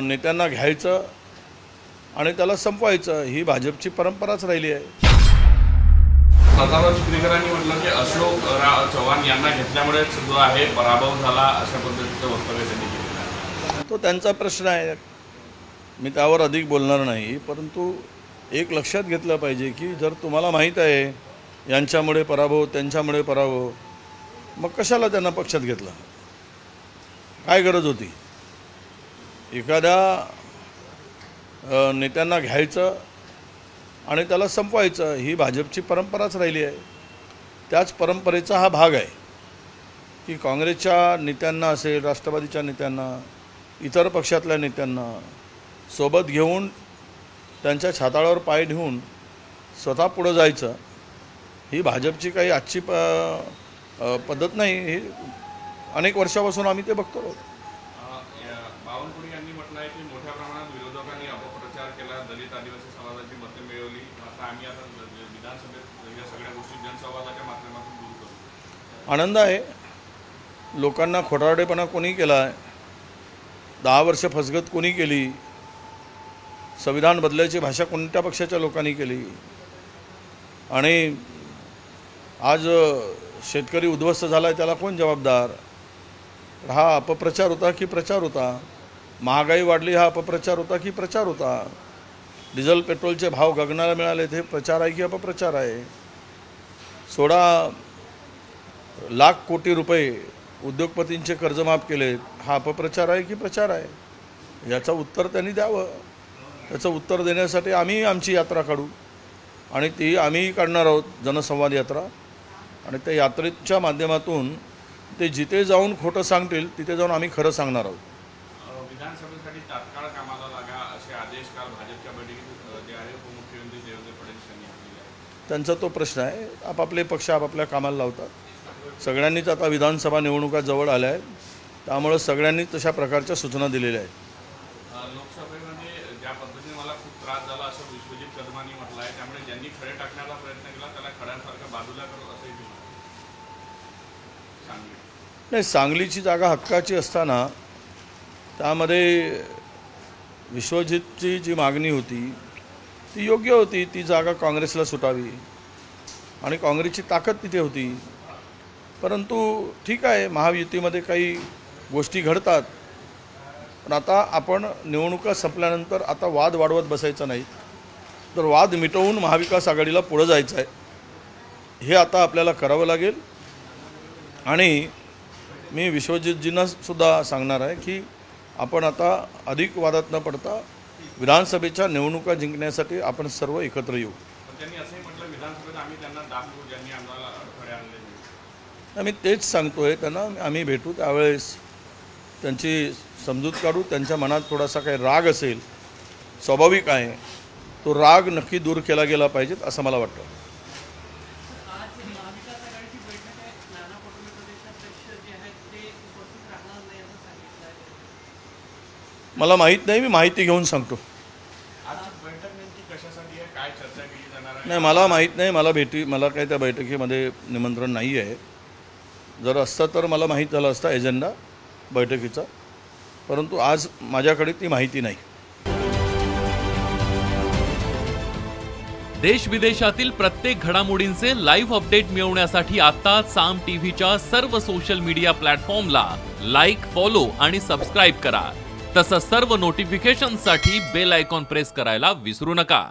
नेत्यांना घ्यायचं आणि त्याला संपवायचं ही भाजपची परंपराच राहिली आहे। सदाभाऊ चिखलीकरांनी म्हटलं की अशोकराव चव्हाण यांना घेतल्यामुळे जो आहे पराभव झाला अशा पद्धतीचं वक्तव्य त्यांनी केलं। तो त्यांचा प्रश्न आहे, मी त्यावर अधिक बोलणार नाही। परंतु एक लक्षात घेतलं पाहिजे की जर तुम्हाला माहीत आहे यांच्यामुळे पराभव त्यांच्यामुळे पराभव, मग कशाला त्यांना पक्षात घेतलं? काय गरज होती? एखाद्या नेत्यांना घ्यायचं आणि त्याला संपवायचं ही भाजपची परंपराच राहिली आहे। त्याच परंपरेचा हा भाग आहे की काँग्रेसच्या नेत्यांना असेल, राष्ट्रवादीच्या नेत्यांना, इतर पक्षातल्या नेत्यांना सोबत घेऊन त्यांच्या छाताळावर पाय ठेवून स्वतः पुढे जायचं ही भाजपची काही आजची पद्धत नाही। ही अनेक वर्षापासून आम्ही ते बघतो आहोत। बावनकुळे यांनी म्हटलं आहे की मोठ्या प्रमाणात विरोधकांनी अपप्रचार केला, दलित आदिवासी समाजाची मते मिळवली। आता आम्ही विधानसभेत या सगळ्या गोष्टी जनसंवादाच्या माध्यमातून दूर करू। आनंद आहे। लोकांना खोटारडेपणा कोणी केला आहे, 10 वर्ष फसगत कोणी केली, संविधान बदलायची भाषा कोणत्या पक्षाच्या लोकांनी केली, आणि आज शेतकरी उद्ध्वस्त झाला आहे त्याला कोण जबाबदार? हा अपप्रचार होता की प्रचार होता? महागाई वाढली हा अपप्रचार होता की प्रचार होता? डिझेल पेट्रोलचे भाव गगनाला मिळाले ते प्रचार आहे की अपप्रचार आहे? 16 लाख कोटी रुपये उद्योगपतींचे कर्जमाफ केले, हा अपप्रचार आहे की प्रचार आहे? याचं उत्तर त्यांनी द्यावं। त्याचं उत्तर देण्यासाठी आम्ही आमची यात्रा काढू आणि ती आम्ही काढणार आहोत, जनसंवाद यात्रा। आणि त्या यात्रेच्या माध्यमातून ते जिथे जाऊन खोटं सांगतील तिथे जाऊन आम्ही खरं सांगणार आहोत। विधानसभेसाठी तात्काळ कामाला लागा असे आदेश काल भाजपच्या बैठकीत जे आहे उपमुख्यमंत्री देवेंद्र फडणवीस यांनी दिले आहेत। त्यांचा तो प्रश्न आहे, आपापले पक्ष आपापल्या कामाला लावतात। सगळ्यांनीच आता विधानसभा निवडणुका जवळ आल्या आहेत, त्यामुळे सगळ्यांनी तशा प्रकारच्या सूचना दिलेल्या आहेत। लोकसभेमध्ये ज्या पद्धतीने मला खूप त्रास झाला असं विश्वजित कदमांनी म्हटलं आहे, त्यामुळे ज्यांनी खडे टाकण्याचा प्रयत्न केला त्याला खड्यांसारखं बाजूला करू असंही ते सांगली नाही, सांगलीची जागा हक्काची असताना त्यामध्ये विश्वजितची जी मागणी होती ती योग्य होती। ती जागा काँग्रेसला सुटावी आणि काँग्रेसची ताकद तिथे होती। परंतु ठीक आहे, महायुतीमध्ये काही गोष्टी घडतात, पण आता आपण निवडणुका संपल्यानंतर आता वाद वाढवत बसायचा नाही, तर वाद मिटवून महाविकास आघाडीला पुढे जायचं आहे, हे आता आपल्याला करावं लागेल। आणि मी विश्वजितजींना सुद्धा सांगणार आहे की आपण आता अधिक वादात न पडता विधानसभेच्या निवडणुका जिंकण्यासाठी आपण सर्व एकत्र येऊ। त्यांनी असंही म्हटलं विधानसभेत आम्ही त्यांना दाखवू ज्यांनी आम्हाला अडथळे आणले। आम्ही तेच सांगतोय त्यांना, आम्ही भेटू त्यावेळेस त्यांची समजूत काढू। त्यांच्या मनात थोडासा काही राग असेल, स्वाभाविक आहे, तो राग नक्की दूर केला गेला पाहिजे असं मला वाटतं। मला माहीत नाही, मी माहिती घेऊन सांगतो। नाही, मला माहीत नाही, मला काही त्या बैठकीमध्ये निमंत्रण नाही आहे। जर असतं तर मला माहीत झालं असता एजेंडा बैठकीचा, परंतु आज माझ्याकडे ती माहिती नाही। देश विदेशातील प्रत्येक घडामोडींचे लाईव्ह अपडेट मिळवण्यासाठी आता साम टीव्हीच्या सर्व सोशल मीडिया प्लॅटफॉर्मला लाईक, फॉलो आणि सबस्क्राईब करा। तसंच सर्व नोटिफिकेशनसाठी बेल आयकॉन प्रेस करायला विसरू नका।